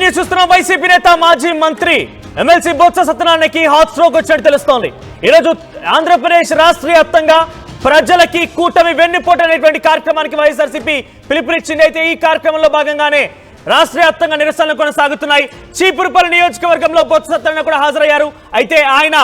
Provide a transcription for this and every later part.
ఇది చూస్తున్న వైసీపీ నేత మాజీ మంత్రి ఎమ్మెల్సీ బొత్స సత్యనారాయణకి హాట్ స్ట్రోక్ వచ్చినట్టు తెలుస్తోంది. ఈరోజు ఆంధ్రప్రదేశ్ రాష్ట్రీయ వ్యాప్తంగా ప్రజలకి కూటమి వెన్నుపోటు అనేటువంటి కార్యక్రమానికి వైఎస్ఆర్సీపీ పిలుపునిచ్చింది. అయితే ఈ కార్యక్రమంలో భాగంగానే రాష్ట్ర వ్యాప్తంగా నిరసనలు కొనసాగుతున్నాయి. చీపురుపల్లి నియోజకవర్గంలో బొత్స సత్యనారాయణ కూడా హాజరయ్యారు. అయితే ఆయన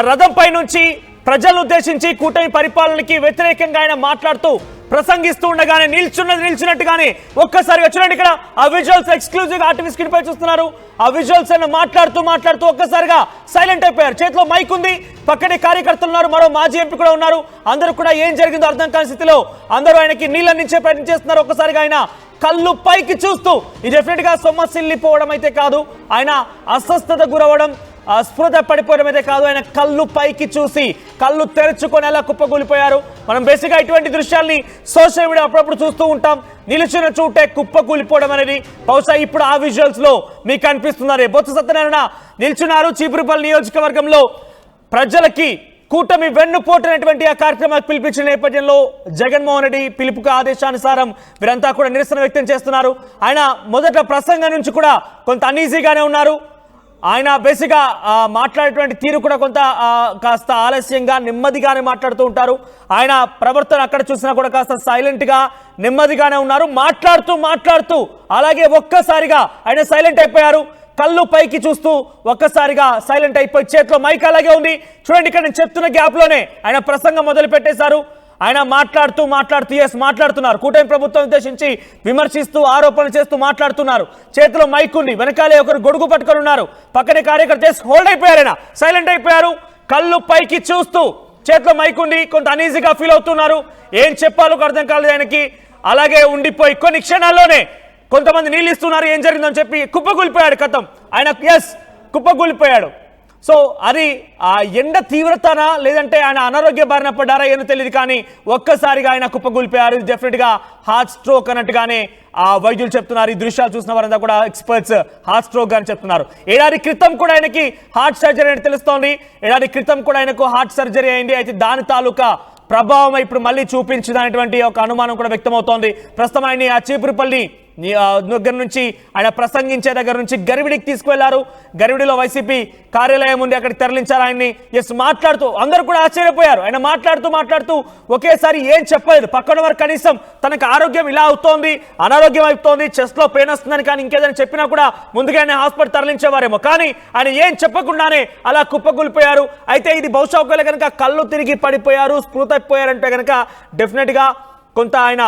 రథంపై నుంచి ప్రజలను ఉద్దేశించి కూటమి పరిపాలనకి వ్యతిరేకంగా ఆయన మాట్లాడుతూ ప్రసంగిస్తూ ఉండగానే నిల్చున్నట్టుగానే ఒక్కసారిగా చూడండి, ఇక్కడ ఆ విజువల్స్ ఎక్స్క్లూజివ్ ఆర్టీవీ స్క్రీన్ పై చూస్తున్నారు. ఆ విజువల్స్ మాట్లాడుతూ ఒక్కసారిగా సైలెంట్ అయిపోయారు. చేతిలో మైక్ ఉంది, పక్కనే కార్యకర్తలు ఉన్నారు, మరో మాజీ ఎంపీ కూడా ఉన్నారు. అందరూ కూడా ఏం జరిగిందో అర్థం కాని స్థితిలో అందరూ ఆయనకి నీళ్ళందించే ప్రయత్నం చేస్తున్నారు. ఒక్కసారిగా ఆయన కళ్ళు పైకి చూస్తూ ఇది డెఫినెట్ గా సొమ్మసిల్లిపోవడం అయితే కాదు, ఆయన అస్వస్థత గురవడం స్పృహ పడిపోవడం అయితే కాదు, ఆయన కళ్ళు పైకి చూసి కళ్ళు తెరుచుకొని అలా కుప్పకూలిపోయారు. మనం బేసిక్గా ఇటువంటి దృశ్యాల్ని సోషల్ మీడియా అప్పుడప్పుడు చూస్తూ ఉంటాం. నిలిచిన చూటే కుప్పకూలిపోవడం అనేది బహుశా ఇప్పుడు ఆ విజువల్స్ లో మీకు కనిపిస్తున్నారు. బొత్స సత్యనారాయణ నిల్చున్నారు చీపురుపల్లి నియోజకవర్గంలో ప్రజలకి కూటమి వెన్నుపోటునటువంటి ఆ కార్యక్రమానికి పిలిపించిన నేపథ్యంలో జగన్మోహన్ రెడ్డి పిలుపుకు ఆదేశానుసారం వీరంతా కూడా నిరసన వ్యక్తం చేస్తున్నారు. ఆయన మొదట ప్రసంగం నుంచి కూడా కొంత అనీజీగానే ఉన్నారు. ఆయన బేసిక్గా మాట్లాడేటువంటి తీరు కూడా కొంత కాస్త ఆలస్యంగా నెమ్మదిగానే మాట్లాడుతూ ఉంటారు. ఆయన ప్రవర్తన అక్కడ చూసినా కూడా కాస్త సైలెంట్గా నెమ్మదిగానే ఉన్నారు. మాట్లాడుతూ అలాగే ఒక్కసారిగా ఆయన సైలెంట్ అయిపోయారు. కళ్ళు పైకి చూస్తూ ఒక్కసారిగా సైలెంట్ అయిపోయి చేతిలో మైక్ అలాగే ఉంది. చూడండి, ఇక్కడ నేను చెప్తున్న గ్యాప్లోనే ఆయన ప్రసంగం మొదలు పెట్టేశారు. ఆయన మాట్లాడుతున్నారు. కూటమి ప్రభుత్వం ఉద్దేశించి విమర్శిస్తూ ఆరోపణలు చేస్తూ మాట్లాడుతున్నారు. చేతిలో మైక్ ఉంది, వెనకాలే ఒకరు గొడుగు పట్టుకొని ఉన్నారు. పక్కనే కార్యకర్త హోల్డ్ అయిపోయారు, ఆయన సైలెంట్ అయిపోయారు. కళ్ళు పైకి చూస్తూ చేతిలో మైక్ ఉంది, కొంత అనీజీగా ఫీల్ అవుతున్నారు. ఏం చెప్పాలో అర్థం కాలేదు ఆయనకి. అలాగే ఉండిపోయి కొన్ని క్షణాల్లోనే కొంతమంది నీళ్ళు ఇస్తున్నారు, ఏం జరిగిందని చెప్పి కుప్పకూలిపోయాడు. కథం ఆయన కుప్పకూలిపోయాడు. సో అది ఆ ఎండ తీవ్రతనా లేదంటే ఆయన అనారోగ్య బారిన పడ్డారా ఏమో తెలియదు, కానీ ఒక్కసారిగా ఆయన కుప్పకూలిపోయారు. డెఫినెట్గా హార్ట్ స్ట్రోక్ అన్నట్టుగానే ఆ వైద్యులు చెప్తున్నారు. ఈ దృశ్యాలు చూసిన వారంతా కూడా ఎక్స్పర్ట్స్ హార్ట్ స్ట్రోక్ అని చెప్తున్నారు. ఏడాది క్రితం కూడా ఆయనకి హార్ట్ సర్జరీ అని తెలుస్తోంది. ఏడాది క్రితం కూడా ఆయనకు హార్ట్ సర్జరీ అయింది. అయితే దాని తాలూకా ప్రభావం ఇప్పుడు మళ్ళీ చూపించిందనేటువంటి ఒక అనుమానం కూడా వ్యక్తమవుతోంది. ప్రస్తుతం ఆయన ఆ చీపురుపల్లి దగ్గర నుంచి ఆయన ప్రసంగించే దగ్గర నుంచి గరివిడికి తీసుకువెళ్లారు. గరివిడిలో వైసీపీ కార్యాలయం ఉంది, అక్కడికి తరలించారు ఆయన్ని. మాట్లాడుతూ అందరూ కూడా ఆశ్చర్యపోయారు. ఆయన మాట్లాడుతూ ఒకేసారి ఏం చెప్పలేదు. పక్కన వారు కనీసం తనకు ఆరోగ్యం ఇలా అవుతోంది, అనారోగ్యం అవుతోంది, చెస్ట్ లో పెయిన్ వస్తుందని కానీ ఇంకేదైనా చెప్పినా కూడా ముందుగా ఆయన హాస్పిటల్ తరలించేవారేమో, కానీ ఆయన ఏం చెప్పకుండానే అలా కుప్పకూలిపోయారు. అయితే ఇది బహుశా ఒకవేళ కనుక కళ్ళు తిరిగి పడిపోయారు, స్పృహ తప్పిపోయారంటే కనుక డెఫినెట్గా కొంత ఆయన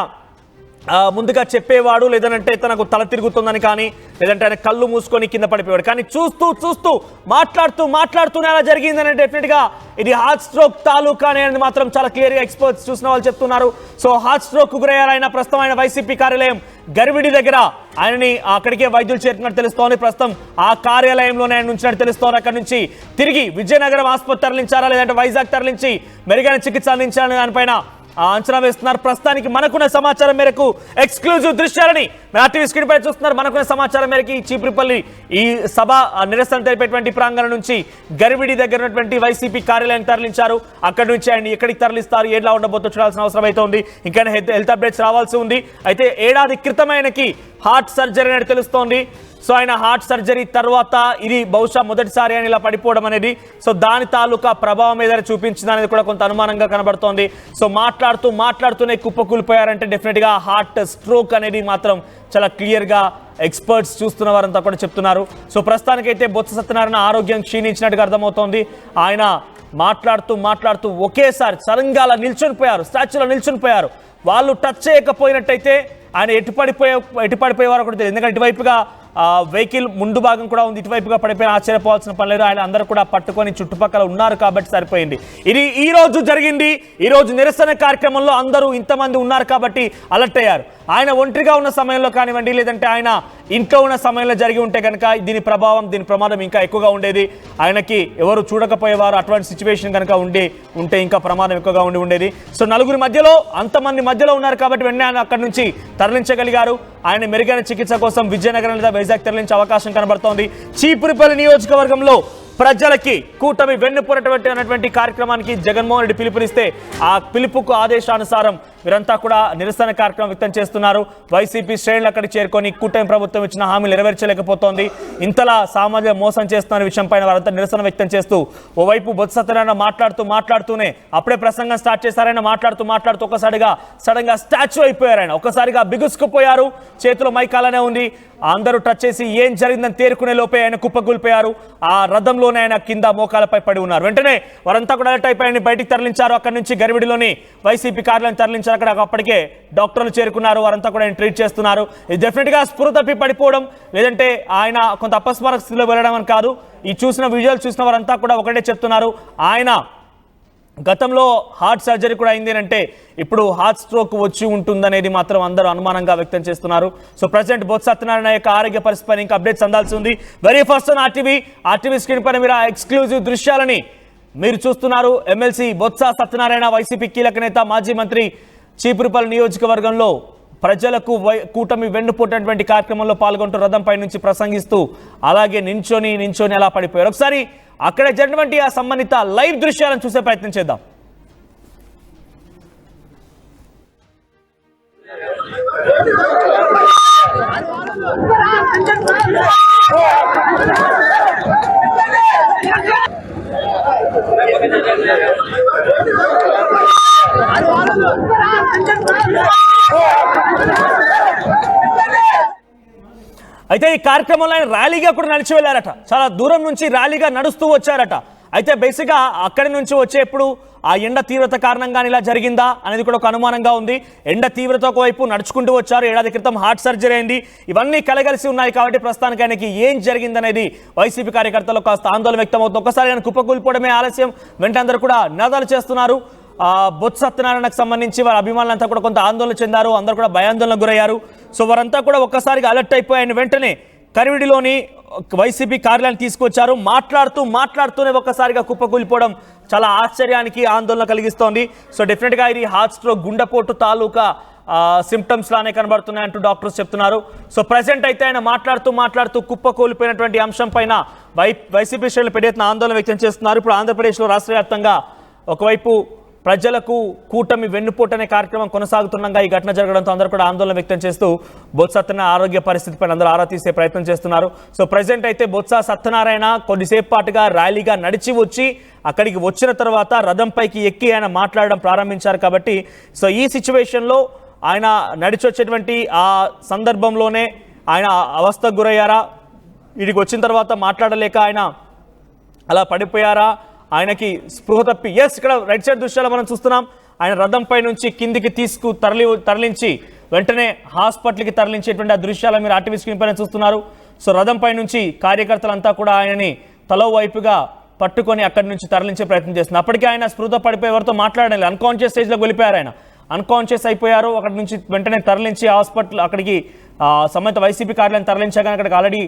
ముందుగా చెప్పేవాడు, లేదంటే తనకు తల తిరుగుతుందని కానీ, లేదంటే ఆయన కళ్ళు మూసుకొని కింద పడిపోయాడు. కానీ చూస్తూ మాట్లాడుతూనే అలా జరిగిందని డెఫినెట్గా ఇది హార్ట్ స్ట్రోక్ తాలూకా అనేది మాత్రం చాలా క్లియర్గా ఎక్స్పర్ట్స్ చూసిన వాళ్ళు చెప్తున్నారు. సో హార్ట్ స్ట్రోక్ గురయ్యారు ఆయన. ప్రస్తుతం ఆయన వైసీపీ కార్యాలయం గరివిడి దగ్గర ఆయనని అక్కడికే వైద్యులు చేరుకున్నట్టు తెలుస్తోంది. ప్రస్తుతం ఆ కార్యాలయంలోనే ఆయన ఉంచినట్టు తెలుస్తోంది. అక్కడి నుంచి తిరిగి విజయనగరం ఆసుపత్రి తరలించారా లేదంటే వైజాగ్ తరలించి మెరుగైన చికిత్స అందించాలని దానిపైన అంచనా వేస్తున్నారు. ప్రస్తుతానికి మనకున్న సమాచారం మేరకు ఎక్స్క్లూజివ్ దృశ్యాలని ఆర్టీవీ స్క్రీన్ పై చూస్తున్నారు. మనకున్న సమాచారం మేరకు ఈ చీపురుపల్లి ఈ సభ నిరసన తెలిపేటువంటి ప్రాంగణం నుంచి గరివిడి దగ్గర ఉన్నటువంటి వైసీపీ కార్యాలయాన్ని తరలించారు. అక్కడి నుంచి ఆయన ఎక్కడికి తరలిస్తారు, ఏలా ఉండబోతో చూడాల్సిన అవసరం అయితే ఉంది. ఇంకా హెల్త్ అప్డేట్స్ రావాల్సి ఉంది. అయితే ఏడాది క్రితం ఆయనకి హార్ట్ సర్జరీ అని తెలుస్తోంది. సో ఆయన హార్ట్ సర్జరీ తర్వాత ఇది బహుశా మొదటిసారి ఆయన ఇలా పడిపోవడం అనేది, సో దాని తాలూకా ప్రభావం ఏదైనా చూపించింది అనేది కూడా కొంత అనుమానంగా కనబడుతోంది. సో మాట్లాడుతూనే కుప్పకూలిపోయారంటే డెఫినెట్గా హార్ట్ స్ట్రోక్ అనేది మాత్రం చాలా క్లియర్గా ఎక్స్పర్ట్స్ చూస్తున్న వారంతా కూడా చెప్తున్నారు. సో ప్రస్తుతానికైతే బొత్స సత్యనారాయణ ఆరోగ్యం క్షీణించినట్టుగా అర్థమవుతోంది. ఆయన మాట్లాడుతూ ఒకేసారి సడన్గా అలా నిల్చొనిపోయారు, స్టాచ్యూలో నిల్చొనిపోయారు. వాళ్ళు టచ్ చేయకపోయినట్టయితే ఆయన ఎటు పడిపోయేవారు కూడా తెలియదు. ఎందుకంటే ఇటువైపుగా వెహికల్ ముందు భాగం కూడా ఉంది, ఇటువైపుగా పడిపోయిన ఆశ్చర్యపోవాల్సిన పని లేదు. ఆయన అందరూ కూడా పట్టుకొని చుట్టుపక్కల ఉన్నారు కాబట్టి సరిపోయింది. ఇది ఈ రోజు జరిగింది. ఈ రోజు నిరసన కార్యక్రమంలో అందరూ ఇంతమంది ఉన్నారు కాబట్టి అలర్ట్ అయ్యారు. ఆయన ఒంటరిగా ఉన్న సమయంలో కానివ్వండి, లేదంటే ఆయన ఇంట్లో ఉన్న సమయంలో జరిగి ఉంటే కనుక దీని ప్రమాదం ఇంకా ఎక్కువగా ఉండేది. ఆయనకి ఎవరు చూడకపోయేవారు. అటువంటి సిచ్యువేషన్ కనుక ఉంటే ఇంకా ప్రమాదం ఎక్కువగా ఉండేది. సో నలుగురి మధ్యలో, అంతమంది మధ్యలో ఉన్నారు కాబట్టి వెంటనే ఆయన అక్కడి నుంచి తరలించగలిగారు. ఆయన మెరుగైన చికిత్స కోసం విజయనగరం లేదా వైజాగ్ తరలించే అవకాశం కనబడుతోంది. చీపురుపల్లి నియోజకవర్గంలో ప్రజలకి కూటమి వెన్నుపోటు అన్నటువంటి కార్యక్రమానికి జగన్మోహన్ రెడ్డి పిలుపునిస్తే ఆ పిలుపుకు ఆదేశానుసారం వీరంతా కూడా నిరసన కార్యక్రమం వ్యక్తం చేస్తున్నారు. వైసీపీ శ్రేణులు అక్కడికి చేరుకొని కూటమి ప్రభుత్వం ఇచ్చిన హామీలు నెరవేర్చలేకపోతోంది, ఇంతలా సామాజిక మోసం చేస్తున్న విషయం పైన వారంతా నిరసన వ్యక్తం చేస్తూ ఓవైపు బొత్స సత్యనారాయణ మాట్లాడుతూనే అప్పుడే ప్రసంగం స్టార్ట్ చేశారైనా మాట్లాడుతూ ఒకసారిగా సడన్ గా స్టాచ్యూ అయిపోయారు. ఆయన ఒకసారిగా బిగుసుకుపోయారు, చేతిలో మైక్ అలానే ఉంది. అందరూ టచ్ చేసి ఏం జరిగిందని తేరుకునే లోపే ఆయన కుప్పగూలిపోయారు. ఆ రథంలోనే ఆయన కింద మోకాలపై పడి ఉన్నారు. వెంటనే వారంతా కూడా అలర్ట్ అయిపోయి బయటికి తరలించారు. అక్కడి నుంచి గరివిడిలోని వైసీపీ కార్యాలయం తరలించారు. అక్కడ అప్పటికే డాక్టర్లు చేరుకున్నారు, వారంతా కూడా ఆయన ట్రీట్ చేస్తున్నారు. ఇది డెఫినెట్ గా స్పృహ తప్పి పడిపోవడం లేదంటే ఆయన కొంత అపస్మారక స్థితిలో వెళ్ళడం అని కాదు. ఈ చూసిన విజువల్ చూసిన వారంతా కూడా ఒకటే చెప్తున్నారు, ఆయన గతంలో హార్ట్ సర్జరీ కూడా అయింది అంటే ఇప్పుడు హార్ట్ స్ట్రోక్ వచ్చి ఉంటుందనేది మాత్రం అందరూ అనుమానంగా వ్యక్తం చేస్తున్నారు. సో ప్రెసిడెంట్ బొత్స సత్యనారాయణ యొక్క ఆరోగ్య పరిస్థితిపై ఇంకా అప్డేట్స్ అందాల్సి ఉంది. Very first on RTV screen పైన మీరు ఆ ఎక్స్క్లూజివ్ దృశ్యాలని మీరు చూస్తున్నారు. ఎమ్మెల్సీ బొత్స సత్యనారాయణ వైసీపీ కీలక నేత మాజీ మంత్రి చీపురుపల్లి నియోజకవర్గంలో ప్రజలకు కూటమి వెన్నుపోటటువంటి కార్యక్రమంలో పాల్గొంటూ రథంపై నుంచి ప్రసంగిస్తూ అలాగే నించొని అలా పడిపోయారు. ఒకసారి అక్కడ జరిగినటువంటి ఆ సంబంధిత లైవ్ దృశ్యాలను చూసే ప్రయత్నం చేద్దాం. అయితే ఈ కార్యక్రమంలో ఆయన ర్యాలీగా కూడా నడిచి వెళ్ళారట, చాలా దూరం నుంచి ర్యాలీగా నడుస్తూ వచ్చారట. అయితే బేసిక్గా అక్కడి నుంచి వచ్చేప్పుడు ఆ ఎండ తీవ్రత కారణంగా ఇలా జరిగిందా అనేది కూడా ఒక అనుమానంగా ఉంది. ఎండ తీవ్రత ఒకవైపు నడుచుకుంటూ వచ్చారు, ఏడాది క్రితం హార్ట్ సర్జరీ అయింది, ఇవన్నీ కలగలిసి ఉన్నాయి. కాబట్టి ప్రస్తుతానికి ఆయనకి ఏం జరిగిందనేది వైసీపీ కార్యకర్తలు కాస్త ఆందోళన వ్యక్తం అవుతుంది. ఒక్కసారి ఆయన కుప్పకూలిపోవడమే ఆలస్యం, వెంట అందరూ కూడా నినాదాలు చేస్తున్నారు. బొత్స సత్యనారాయణకు సంబంధించి వారి అభిమానులంతా కూడా కొంత ఆందోళన చెందారు, అందరూ కూడా భయాందోళనకు గురయ్యారు. సో వారంతా కూడా ఒక్కసారిగా అలర్ట్ అయిపోయాయని వెంటనే కరివిడిలోని వైసీపీ కార్యాలయాన్ని తీసుకొచ్చారు. మాట్లాడుతూనే ఒక్కసారిగా కుప్పకూలిపోవడం చాలా ఆశ్చర్యానికి ఆందోళన కలిగిస్తోంది. సో డెఫినెట్గా ఇది హార్ట్ స్ట్రోక్ గుండెపోటు తాలూకా సిమ్టమ్స్ లానే కనబడుతున్నాయంటూ డాక్టర్స్ చెప్తున్నారు. సో ప్రెసెంట్ అయితే ఆయన మాట్లాడుతూ కుప్పకూలిపోయినటువంటి అంశం పైన వైసీపీ శ్రేణులు పెద్ద ఎత్తున ఆందోళన వ్యక్తం చేస్తున్నారు. ఇప్పుడు ఆంధ్రప్రదేశ్లో రాష్ట్ర వ్యాప్తంగా ఒకవైపు ప్రజలకు కూటమి వెన్నుపోటు అనే కార్యక్రమం కొనసాగుతుండగా ఈ ఘటన జరగడంతో అందరూ కూడా ఆందోళన వ్యక్తం చేస్తూ బొత్స సత్యనారాయణ ఆరోగ్య పరిస్థితిపై అందరూ ఆరా తీసే ప్రయత్నం చేస్తున్నారు. సో ప్రెసెంట్ అయితే బొత్స సత్యనారాయణ కొద్దిసేపు పాటుగా ర్యాలీగా నడిచి వచ్చి అక్కడికి వచ్చిన తర్వాత రథంపైకి ఎక్కి ఆయన మాట్లాడడం ప్రారంభించారు. కాబట్టి సో ఈ సిచ్యువేషన్లో ఆయన నడిచి వచ్చేటువంటి ఆ సందర్భంలోనే ఆయన అవస్థకు గురయ్యారా, వీడికి వచ్చిన తర్వాత మాట్లాడలేక ఆయన అలా పడిపోయారా, ఆయనకి స్పృహ తప్పి ఇక్కడ రైట్ సైడ్ దృశ్యాలు మనం చూస్తున్నాం. ఆయన రథంపై నుంచి కిందికి తరలించి వెంటనే హాస్పిటల్కి తరలించేటువంటి ఆ దృశ్యాలు మీరు ఆర్టీవీ స్క్రీన్ పైన చూస్తున్నారు. సో రథంపై నుంచి కార్యకర్తలంతా కూడా ఆయనని తలో వైపుగా పట్టుకొని అక్కడి నుంచి తరలించే ప్రయత్నం చేస్తున్నారు. అప్పటికే ఆయన స్పృహ పడిపోయి ఎవరితో మాట్లాడాలి, అన్కాన్షియస్ స్టేజ్లోకి వెళ్ళిపోయారు. ఆయన అన్కాన్షియస్ అయిపోయారు. అక్కడి నుంచి వెంటనే తరలించి హాస్పిటల్ అక్కడికి సంబంధిత వైసీపీ కార్యాలయం తరలించాక అక్కడికి ఆల్రెడీ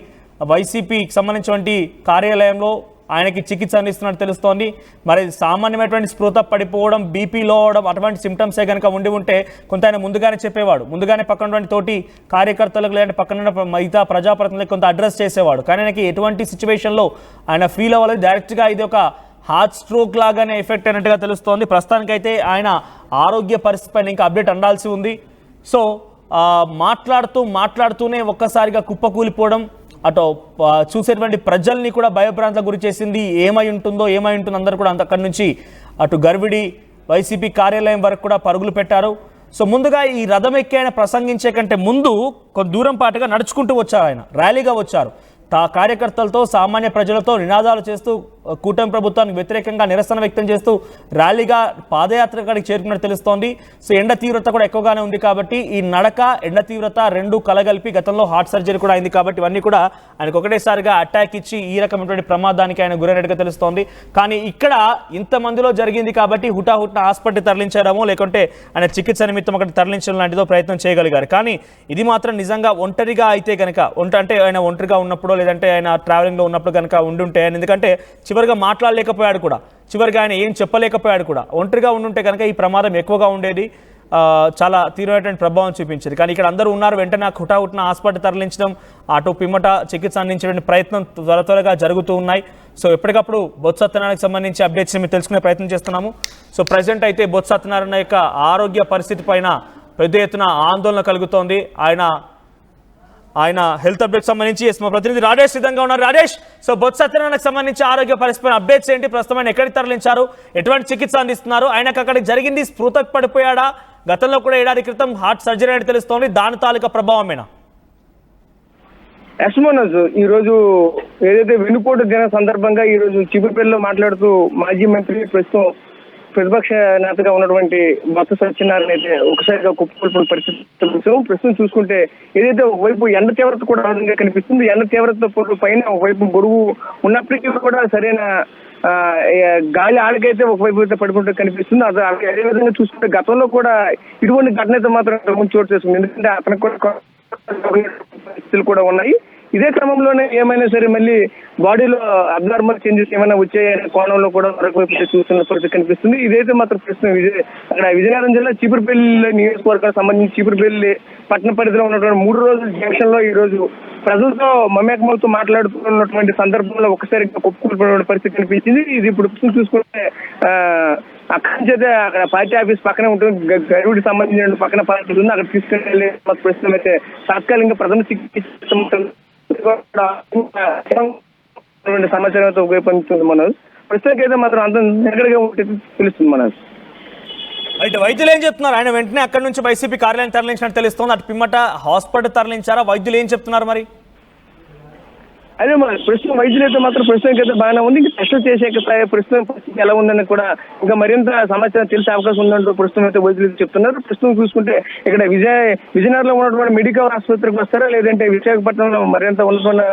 వైసీపీకి సంబంధించినటువంటి కార్యాలయంలో ఆయనకి చికిత్స అందిస్తున్నట్టు తెలుస్తోంది. మరి సామాన్యమైనటువంటి స్పృహ పడిపోవడం, బీపీలో అవడం అటువంటి సిమ్టమ్సే కనుక ఉంటే కొంత ఆయన ముందుగానే చెప్పేవాడు, ముందుగానే పక్కనటువంటి తోటి కార్యకర్తలకు లేదంటే పక్కన మిగతా ప్రజాప్రతినిధులకు కొంత అడ్రస్ చేసేవాడు. కానీ ఆయనకి ఎటువంటి సిచ్యువేషన్లో ఆయన ఫీల్ అవ్వలేదు, డైరెక్ట్గా ఇది ఒక హార్ట్ స్ట్రోక్ లాగానే ఎఫెక్ట్ అయినట్టుగా తెలుస్తోంది. ప్రస్తుతానికైతే ఆయన ఆరోగ్య పరిస్థితిపైన ఇంకా అప్డేట్ అందాల్సి ఉంది. సో మాట్లాడుతూనే ఒక్కసారిగా కుప్పకూలిపోవడం అటు చూసేటువంటి ప్రజల్ని కూడా భయభ్రాంతలకు గురి చేసింది. ఏమై ఉంటుందో అందరూ కూడా అక్కడి నుంచి అటు గర్విడి వైసీపీ కార్యాలయం వరకు కూడా పరుగులు పెట్టారు. సో ముందుగా ఈ రథం ఎక్కి ఆయన ప్రసంగించే కంటే ముందు కొంత దూరం పాటుగా నడుచుకుంటూ వచ్చారు, ఆయన ర్యాలీగా వచ్చారు. కార్యకర్తలతో సామాన్య ప్రజలతో నినాదాలు చేస్తూ కూటమి ప్రభుత్వానికి వ్యతిరేకంగా నిరసన వ్యక్తం చేస్తూ ర్యాలీగా పాదయాత్ర కాడికి చేరుకున్నట్టు తెలుస్తోంది. సో ఎండ తీవ్రత కూడా ఎక్కువగానే ఉంది కాబట్టి ఈ నడక ఎండ తీవ్రత రెండు కలగలిపి గతంలో హార్ట్ సర్జరీ కూడా అయింది కాబట్టి ఇవన్నీ కూడా ఆయనకు ఒకటేసారిగా అటాక్ ఇచ్చి ఈ రకమైనటువంటి ప్రమాదానికి ఆయన గురైనట్టుగా తెలుస్తోంది. కానీ ఇక్కడ ఇంతమందిలో జరిగింది కాబట్టి హుటాహుట్న హాస్పిటల్ తరలించారేమో లేకుంటే ఆయన చికిత్స నిమిత్తం అక్కడ తరలించడం లాంటిదో ప్రయత్నం చేయగలిగారు. కానీ ఇది మాత్రం నిజంగా ఒంటరిగా అయితే కనుక అంటే ఆయన ఒంటరిగా ఉన్నప్పుడు లేదంటే ఆయన ట్రావెలింగ్లో ఉన్నప్పుడు కనుక ఉండుంటే, ఎందుకంటే చివరిగా మాట్లాడలేకపోయాడు కూడా, చివరిగా ఆయన ఏం చెప్పలేకపోయాడు కూడా, ఒంటరిగా ఉండుంటే కనుక ఈ ప్రమాదం ఎక్కువగా ఉండేది, చాలా తీవ్రమైనటువంటి ప్రభావం చూపించేది. కానీ ఇక్కడ అందరూ ఉన్నారు, వెంటనే హుటాహుట్న హాస్పిటల్ తరలించడం, అటు పిమ్మట చికిత్స అందించేటువంటి ప్రయత్నం త్వరగా జరుగుతూ ఉన్నాయి. సో ఎప్పటికప్పుడు బొత్స సత్యనారాయణకి సంబంధించి అప్డేట్స్ మేము తెలుసుకునే ప్రయత్నం చేస్తున్నాము. సో ప్రజెంట్ అయితే బొత్స సత్యనారాయణ యొక్క ఆరోగ్య పరిస్థితి పైన పెద్ద ఎత్తున ఆందోళన కలుగుతోంది. ఆయన హెల్త్ అప్డేట్ సంబంధించి మా ప్రతినిధి రాజేష్ సిద్ధంగా ఉన్నారు. రాజేష్, సో బొత్స సత్యనారాయణకు సంబంధించి ఆరోగ్య పరిస్థితి అప్డేట్స్ ఏంటి? ప్రస్తుతం ఎక్కడికి తరలించారు, ఎటువంటి చికిత్స అందిస్తున్నారు? ఆయనకు అక్కడికి జరిగింది స్పృహకు పడిపోయాడా? గతంలో కూడా ఏడాది క్రితం హార్ట్ సర్జరీ అని తెలుస్తోంది, దాని తాలూకా ప్రభావమేనా? మనోజ్, ఈ రోజు ఏదైతే వెన్నుపోటు దిన సందర్భంగా ఈ రోజు చిగురుపల్లిలో మాట్లాడుతూ మాజీ మంత్రి ప్రస్తుతం ప్రతిపక్ష నేతగా ఉన్నటువంటి బొత్స సత్యనారాయణ అయితే ఒకసారిగా కుప్పకూలిపోయిన పరిస్థితి. ప్రస్తుతం చూసుకుంటే ఏదైతే ఒకవైపు ఎండ తీవ్రత కూడా ఆనందంగా కనిపిస్తుంది. ఎండ తీవ్రత పైన ఒకవైపు బరువు ఉన్నప్పటికీ కూడా సరైన గాలి ఆడకైతే ఒకవైపు అయితే పడిపోతే కనిపిస్తుంది. అదే విధంగా చూసుకుంటే గతంలో కూడా ఇటువంటి ఘటన అయితే మాత్రం చోటు చేసుకుంది. ఎందుకంటే అతనికి కూడా పరిస్థితులు కూడా ఉన్నాయి. ఇదే క్రమంలోనే ఏమైనా సరే మళ్ళీ బాడీలో అబ్నార్మల్ చేంజెస్ ఏమైనా వచ్చాయనే కోణంలో కూడా మరొకవైపు చూస్తున్న పరిస్థితి కనిపిస్తుంది. ఇదైతే మాత్రం ప్రస్తుతం అక్కడ విజయనగరం జిల్లా చీపురుపల్లి నియోజకవర్గానికి సంబంధించి చీపురుపల్లి పట్టణ పరిధిలో ఉన్నటువంటి 3 రోజుల జంక్షన్ లో ఈ రోజు ప్రజలతో మమేకమవుతూ మాట్లాడుతున్నటువంటి సందర్భంలో ఒకసారి కుప్పకూలిపోయిన పరిస్థితి కనిపించింది. ఇది ఇప్పుడు చూసుకుంటే అక్కడి నుంచి అయితే అక్కడ పార్టీ ఆఫీస్ పక్కనే ఉంటుంది, గరుడికి సంబంధించిన పక్కన పార్టీ ఉంది, అక్కడ తీసుకెళ్లి ప్రస్తుతం అయితే తాత్కాలికంగా ప్రథమ చికిత్స సమాచారంతో ఉపయోగపడుతుంది. మనోజ్, ప్రస్తుతానికి అయితే మాత్రం అంత దగ్గరగా ఉంటుంది తెలుస్తుంది. మనోజ్, అయితే వైద్యులు ఏం చెప్తున్నారు? ఆయన వెంటనే అక్కడి నుంచి వైసీపీ కార్యాలయం తరలించినట్టు తెలుస్తుంది. అటు పిమ్మట హాస్పిటల్ తరలించారా? వైద్యులు ఏం చెప్తున్నారు మరి? అదే మరి ప్రస్తుతం వైద్యులు అయితే మాత్రం ప్రస్తుతానికి అయితే బాగానే ఉంది. ఇంకా టెస్టులు చేసే ప్రస్తుతం పరిస్థితి ఎలా ఉందని కూడా ఇంకా మరింత సమాచారం తెలిసే అవకాశం ఉందంటూ ప్రస్తుతం అయితే వైద్యులు చెప్తున్నారు. ప్రస్తుతం చూసుకుంటే ఇక్కడ విజయనగరంలో ఉన్నటువంటి మెడికల్ ఆసుపత్రికి వస్తారా, లేదంటే విశాఖపట్నంలో మరింత ఉన్నటువంటి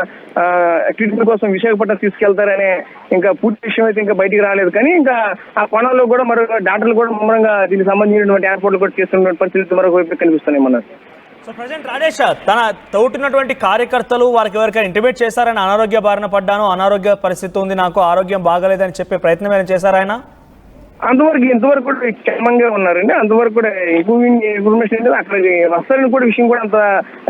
ట్రీట్మెంట్ కోసం విశాఖపట్నం తీసుకెళ్తారనే ఇంకా పూర్తి విషయం అయితే ఇంకా బయటికి రాలేదు. కానీ ఇంకా ఆ కోణంలో కూడా మరొక డాక్టర్లు కూడా ముమ్మరంగా దీనికి సంబంధించినటువంటి ఏర్పాట్లు కూడా చేస్తున్నటువంటి పరిస్థితులు మరొక వైపు కనిపిస్తున్నాయి. మన సో ప్రజెంట్ రాజేష్, తన తోటినటువంటి కార్యకర్తలు వారికి ఎవరికైనా ఇంటిమేట్ చేశారని అనారోగ్య బారిన పడ్డాను, అనారోగ్య పరిస్థితి ఉంది, నాకు ఆరోగ్యం బాగలేదని చెప్పే ప్రయత్నం ఏమైనా చేశారా ఆయన? ఇంతవరకు కూడా క్షేమంగా ఉన్నారండి. అంతవరకు కూడా ఇన్ఫర్మేషన్ ఏంటంటే అక్కడికి వస్తారని కూడా విషయం కూడా అంత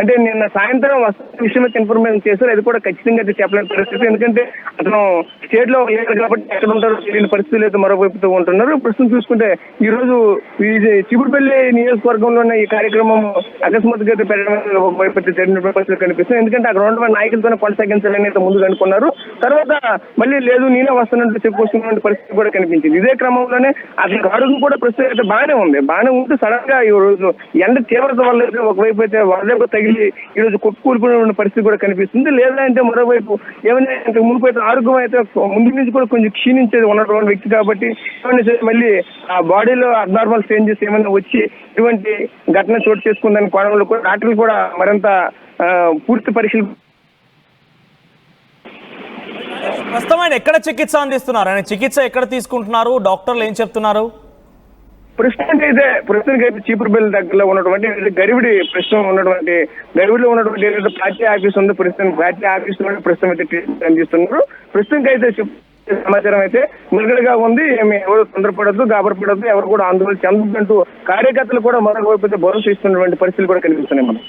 అంటే నిన్న సాయంత్రం వస్తున్న విషయం అయితే ఇన్ఫర్మేషన్ చేశారు. అది కూడా ఖచ్చితంగా అయితే చెప్పలేని పరిస్థితి. ఎందుకంటే అతను స్టేట్ లో లేదు కాబట్టి ఎక్కడ ఉంటారో తెలియని పరిస్థితులు అయితే మరోవైపుతో ఉంటున్నారు. ప్రస్తుతం చూసుకుంటే ఈ రోజు చిగురుపల్లి నియోజకవర్గంలోనే ఈ కార్యక్రమం అకస్మాత్తుగా అయితే పెట్టడం ఒకవైపు అయితే జరిగిన పరిస్థితులు కనిపిస్తుంది. ఎందుకంటే అక్కడ ఉన్న నాయకులతోనే కొనసాగించాలని అయితే ముందుకు అనుకున్నారు. తర్వాత మళ్ళీ లేదు నేనే వస్తున్నట్టు చెప్పుకొస్తున్న పరిస్థితి కూడా కనిపించింది. ఇదే క్రమంలో అతనికి ఆరోగ్యం కూడా ప్రస్తుతం అయితే బాగానే ఉంటే సడన్ గా ఈ రోజు ఎండ తీవ్రత వల్ల అయితే ఒకవైపు అయితే వరదకు తగిలి ఈ రోజు కొట్టుకూలిపోయిన పరిస్థితి కూడా కనిపిస్తుంది. లేదా అంటే మరోవైపు ఏమైనా ఇంతకు మునుపు అయితే ఆరోగ్యం అయితే ముందు నుంచి కూడా కొంచెం క్షీణించేది ఉన్నటువంటి వ్యక్తి కాబట్టి ఏమైనా మళ్ళీ ఆ బాడీలో అబ్నార్మల్ చేంజెస్ ఏమైనా వచ్చి ఇటువంటి ఘటన చోటు చేసుకుందని కోణంలో కూడా డాక్టర్లు కూడా మరింత పూర్తి పరీక్షలు. ప్రస్తుతం ఆయన ఎక్కడ చికిత్స అందిస్తున్నారు? ఆయన చికిత్స ఎక్కడ తీసుకుంటున్నారు? డాక్టర్లు ఏం చెప్తున్నారు? ప్రస్తుతానికి అయితే చీపురుపల్లి దగ్గరలో ఉన్నటువంటి గరివిడిలో ఉన్నటువంటి ఏదైతే పార్టీ ఆఫీస్ ఉందో ప్రస్తుతం పార్టీ ఆఫీస్ లో ప్రస్తుతం అయితే ట్రీట్మెంట్ అందిస్తున్నారు. ప్రస్తుతానికి అయితే సమాచారం అయితే నిలకడగా ఉంది. ఎవరు తొందరపడద్దు, గాబరపడద్దు, ఎవరు కూడా ఆందోళన చెందదంటూ కార్యకర్తలు కూడా మరొక వైపు అయితే భరోసా ఇస్తున్నటువంటి పరిస్థితులు కూడా కనిపిస్తున్నాయి. మనం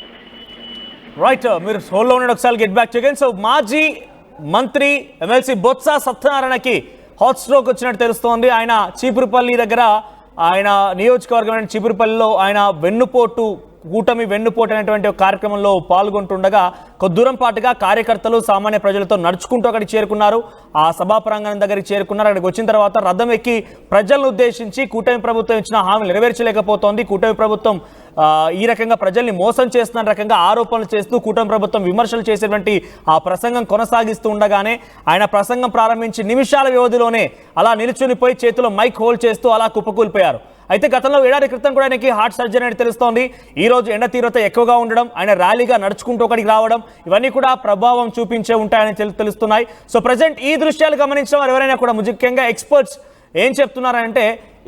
రైట్, మీరు హోల్లో ఉండండి, ఒకసారి గెట్ బ్యాక్ అగైన్. సో మాజీ మంత్రి ఎమ్మెల్సీ బొత్స సత్యనారాయణకి హాట్ స్ట్రోక్ వచ్చినట్టు తెలుస్తోంది. ఆయన చీపురుపల్లి దగ్గర ఆయన నియోజకవర్గం చీపురుపల్లిలో ఆయన కూటమి వెన్నుపోటు అనేటువంటి ఒక కార్యక్రమంలో పాల్గొంటుండగా కొద్ది దూరం పాటుగా కార్యకర్తలు సామాన్య ప్రజలతో నడుచుకుంటూ అక్కడికి చేరుకున్నారు. ఆ సభా ప్రాంగణం దగ్గరికి చేరుకున్నారు. అక్కడికి వచ్చిన తర్వాత రథం ఎక్కి ప్రజలను ఉద్దేశించి కూటమి ప్రభుత్వం ఇచ్చిన హామీలు నెరవేర్చలేకపోతోంది, కూటమి ప్రభుత్వం ఈ రకంగా ప్రజల్ని మోసం చేస్తున్న రకంగా ఆరోపణలు చేస్తూ కూటమి ప్రభుత్వం విమర్శలు చేసేటువంటి ఆ ప్రసంగం కొనసాగిస్తూ ఉండగానే ఆయన ప్రసంగం ప్రారంభించి నిమిషాల వ్యవధిలోనే అలా నిలుచునిపోయి చేతిలో మైక్ హోల్డ్ చేస్తూ అలా కుప్పకూలిపోయారు. అయితే గతంలో ఏడాది క్రితం కూడా ఆయనకి హార్ట్ సర్జరీ అని తెలుస్తోంది. ఈ రోజు ఎండ తీవ్రత ఎక్కువగా ఉండడం, ఆయన ర్యాలీగా నడుచుకుంటూ ఒకటికి రావడం, ఇవన్నీ కూడా ప్రభావం చూపించే ఉంటాయని తెలుస్తున్నాయి. సో ప్రజెంట్ ఈ దృశ్యాలు గమనించిన వారు ఎవరైనా కూడా ముఖ్యంగా ఎక్స్పర్ట్స్ ఏం చెప్తున్నారంటే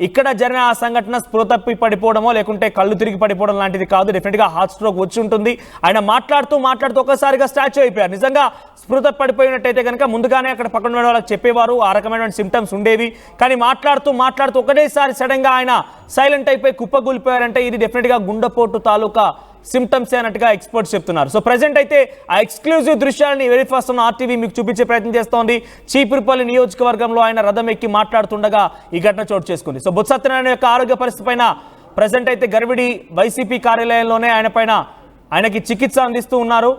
ఇక్కడ జరిగిన ఆ సంఘటన స్పృహ తప్పి పడిపోవడమో లేకుంటే కళ్ళు తిరిగి పడిపోవడం లాంటిది కాదు, డెఫినెట్గా హార్ట్ స్ట్రోక్ వచ్చి ఉంటుంది. ఆయన మాట్లాడుతూ ఒక్కసారిగా స్టాచ్యూ అయిపోయారు. నిజంగా స్పృహ తప్పి పడిపోయినట్టయితే కనుక ముందుగానే అక్కడ పక్కన ఉన్న వాళ్ళకి చెప్పేవారు, ఆ రకమైన సిమ్టమ్స్ ఉండేవి. కానీ మాట్లాడుతూ ఒకటేసారి సడన్గా ఆయన సైలెంట్ అయిపోయి కుప్పగూలిపోయారంటే ఇది డెఫినెట్గా గుండెపోటు తాలూకా సిమ్టమ్స్ అన్నట్టుగా ఎక్స్పర్ట్స్ చెప్తున్నారు. సో ప్రజెంట్ అయితే ఆ ఎక్స్క్లూజివ్ దృశ్యాన్ని వెరీ ఫస్ట్ ఉన్న RTV మీకు చూపించే ప్రయత్నం చేస్తోంది. చీపురుపల్లి నియోజకవర్గంలో ఆయన రథం ఎక్కి మాట్లాడుతుండగా ఈ ఘటన చోటు చేసుకుంది. సో బొత్స సత్యనారాయణ యొక్క ఆరోగ్య పరిస్థితి పైన ప్రజెంట్ అయితే గర్విడి వైసీపీ కార్యాలయంలోనే ఆయనకి చికిత్స అందిస్తూ ఉన్నారు.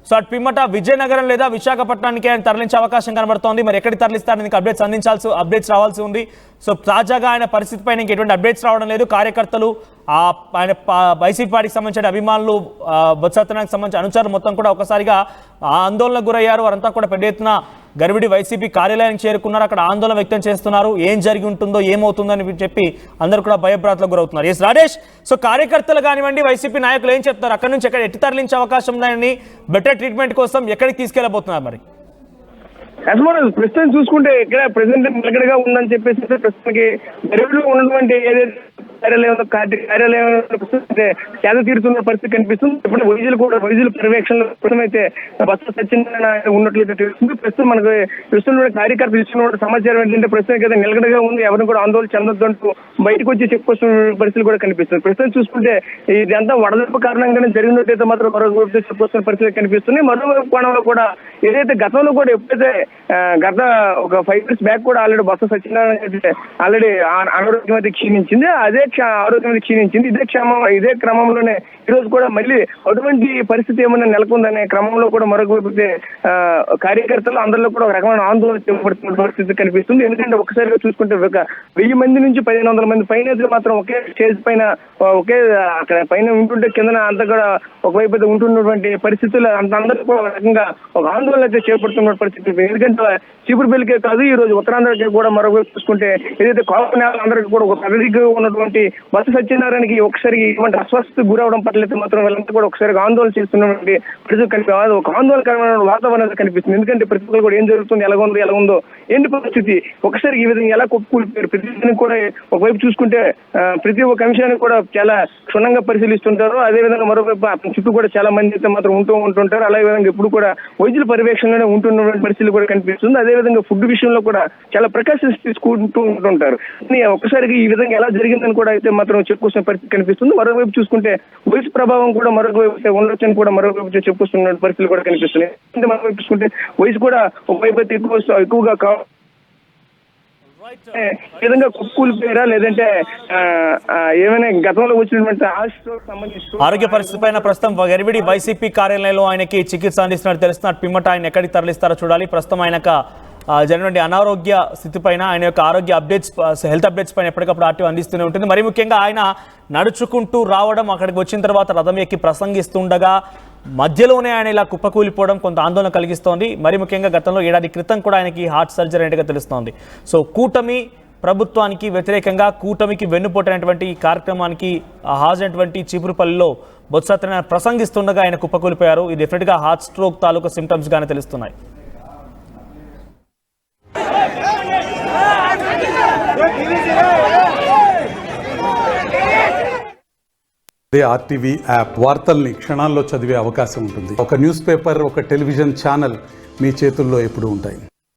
సో అటు పిమ్మట విజయనగరం లేదా విశాఖపట్నానికి ఆయన తరలించే అవకాశం కనబడుతోంది. మరి ఎక్కడికి తరలిస్తారని అప్డేట్స్ రావాల్సి ఉంది. సో తాజాగా ఆయన పరిస్థితి పైన ఎటువంటి అప్డేట్స్ రావడం లేదు. కార్యకర్తలు ఆయన వైసీపీ పార్టీకి సంబంధించిన అభిమానులు బొత్స సత్యనారాయణకి సంబంధించిన అనుచరులు మొత్తం కూడా ఒకసారిగా ఆందోళనకు గురయ్యారు. వారంతా కూడా పెద్ద ఎత్తున గర్విడి వైసీపీ కార్యాలయానికి చేరుకున్నారు. అక్కడ ఆందోళన వ్యక్తం చేస్తున్నారు. ఏం జరిగి ఉంటుందో ఏమవుతుందో అని చెప్పి అందరూ కూడా భయభ్రాంతులకు గురవుతున్నారు. ఎస్ రాజేష్, సో కార్యకర్తలు కానివ్వండి వైసీపీ నాయకులు ఏం చెప్తారు? అక్కడ నుంచి ఎట్టి తరలించే అవకాశం ఉందని, బెటర్ ట్రీట్మెంట్ కోసం ఎక్కడికి తీసుకెళ్లబోతున్నారు? మరి ప్రస్తుతం చూసుకుంటే ఇక్కడ ప్రెసిడెంట్ నిలకడగా ఉందని చెప్పేసి ప్రస్తుతానికి గర్విడిలో ఉన్నటువంటి ఏదైతే కార్యాలయం సేద తీరుతున్న పరిస్థితి కనిపిస్తుంది. ఇప్పుడు వైద్యుల పర్యవేక్షణలో ప్రస్తుతమైతే బొత్స సత్యనారాయణ ఉన్నట్లయితే తెలుస్తుంది. ప్రస్తుతం మనకు చూస్తున్న కార్యకర్తలు ఇస్తున్న సమాచారం ఏంటంటే ప్రస్తుతానికి అయితే నిలకడగా ఉంది, ఎవరిని కూడా ఆందోళన చెందొద్దంటూ బయటకు వచ్చి చెప్పుకొస్తున్న పరిస్థితులు కూడా కనిపిస్తుంది. ప్రస్తుతం చూసుకుంటే ఇదంతా వడదెబ్బ కారణంగానే జరిగినట్టయితే మాత్రం మరొక చెప్పుకొస్తున్న పరిస్థితులు కనిపిస్తుంది. మరోవైపు కోణంలో కూడా ఏదైతే గతంలో కూడా ఎప్పుడైతే గత ఒక 5 years బ్యాక్ కూడా ఆల్రెడీ బొత్స సత్యనారాయణ ఆల్రెడీ అనారోగ్యం అయితే క్షీణించింది. ఆరోగ్యం క్షీణించింది. ఇదే క్రమంలోనే ఈ రోజు కూడా మళ్ళీ అటువంటి పరిస్థితి ఏమైనా నెలకొందనే క్రమంలో కూడా మరొక కార్యకర్తలు అందరిలో కూడా ఒక రకమైన ఆందోళన చేపడుతున్న పరిస్థితి కనిపిస్తుంది. ఎందుకంటే ఒకసారిగా చూసుకుంటే ఒక 1000 మంది నుంచి 1500 మంది పైన మాత్రం ఒకే స్టేజ్ పైన ఒకే అక్కడ పైన ఉంటుంటే కింద అంతా కూడా ఒకవైపు అయితే ఉంటున్నటువంటి పరిస్థితులు అందరూ కూడా ఒక రకంగా ఒక ఆందోళన అయితే చేపడుతున్న పరిస్థితి. ఎందుకంటే చీపురుపల్లికే కాదు, ఈ రోజు ఉత్తరాంధ్రకి కూడా మరొక చూసుకుంటే ఏదైతే కాపు నేలందరికీ కూడా ఒక పదవిగా ఉన్నటువంటి బొత్స సత్యనారాయణకి ఒకసారి ఇటువంటి అస్వస్థతకు గురవడం పట్లయితే మాత్రం వీళ్ళంతా కూడా ఒకసారి ఆందోళన చేస్తున్నటువంటి పరిస్థితి ఒక ఆందోళనకరమైన వాతావరణం కనిపిస్తుంది. ఎందుకంటే ప్రతి ఒక్కరు కూడా ఏం జరుగుతుంది, ఎలా ఉందో ఏంటి పరిస్థితి, ఒకసారి ఈ విధంగా ఎలా కొప్పుకూలిపోయారు. ప్రతి కూడా ఒకవైపు చూసుకుంటే ప్రతి ఒక్క అంశాన్ని కూడా చాలా క్షుణ్ణంగా పరిశీలిస్తుంటారు. అదేవిధంగా మరోవైపు అతని చుట్టూ కూడా చాలా మంది అయితే మాత్రం ఉంటుంటారు. అదే విధంగా ఎప్పుడు కూడా వైద్యుల పర్యవేక్షణలోనే ఉంటున్నటువంటి పరిస్థితులు కూడా కనిపిస్తుంది. అదేవిధంగా ఫుడ్ విషయంలో కూడా చాలా ప్రికాషన్స్ తీసుకుంటూ ఉంటుంటారు. ఒకసారికి ఈ విధంగా ఎలా జరిగిందని కూడా అయితే మాత్రం చెప్పుకొస్తున్న పరిస్థితి కనిపిస్తుంది. మరోవైపు చూసుకుంటే వయసు ప్రభావం కూడా మరొక వైపు ఉండొచ్చని కూడా మరొక వైపు చెప్పుకొస్తున్న పరిస్థితులు కూడా కనిపిస్తున్నాయి. మరోవైపు చూసుకుంటే వయసు కూడా ఒకవైపు అయితే ఎక్కువగా విధంగా కుప్పకూలిపోయారా లేదంటే ఏమైనా గతంలో వచ్చినటువంటి ఆరోగ్య పరిస్థితి పైన ప్రస్తుతం గర్విడి వైసీపీ కార్యాలయంలో ఆయనకి చికిత్స అందిస్తున్నట్టు తెలుస్తున్నట్టు పిమ్మట ఆయన ఎక్కడికి తరలిస్తారో చూడాలి. ప్రస్తుతం ఆయనకు జరిగినటువంటి అనారోగ్య స్థితి పైన ఆయన యొక్క ఆరోగ్య అప్డేట్స్, హెల్త్ అప్డేట్స్ పైన ఎప్పటికప్పుడు RTV అందిస్తూనే ఉంటుంది. మరి ముఖ్యంగా ఆయన నడుచుకుంటూ రావడం, అక్కడికి వచ్చిన తర్వాత రథం ఎక్కి ప్రసంగిస్తుండగా మధ్యలోనే ఆయన ఇలా కుప్పకూలిపోవడం కొంత ఆందోళన కలిగిస్తోంది. మరి ముఖ్యంగా గతంలో 1 ఏడాది క్రితం కూడా ఆయనకి హార్ట్ సర్జరీ అనేట్టుగా తెలుస్తోంది. సో కూటమి ప్రభుత్వానికి వ్యతిరేకంగా కూటమికి వెన్నుపోటైనటువంటి ఈ కార్యక్రమానికి హాజరైనటువంటి చీపురుపల్లిలో బొత్స సత్యనారాయణ ప్రసంగిస్తుండగా ఆయన కుప్పకూలిపోయారు. ఇది డెఫినెట్గా హార్ట్ స్ట్రోక్ తాలూకు సిమ్టమ్స్ గానే తెలుస్తున్నాయి. అదే RTV యాప్ వార్తల్ని క్షణాల్లో చదివే అవకాశం ఉంటుంది. ఒక న్యూస్ పేపర్, ఒక టెలివిజన్ ఛానల్ మీ చేతుల్లో ఎప్పుడూ ఉంటాయి.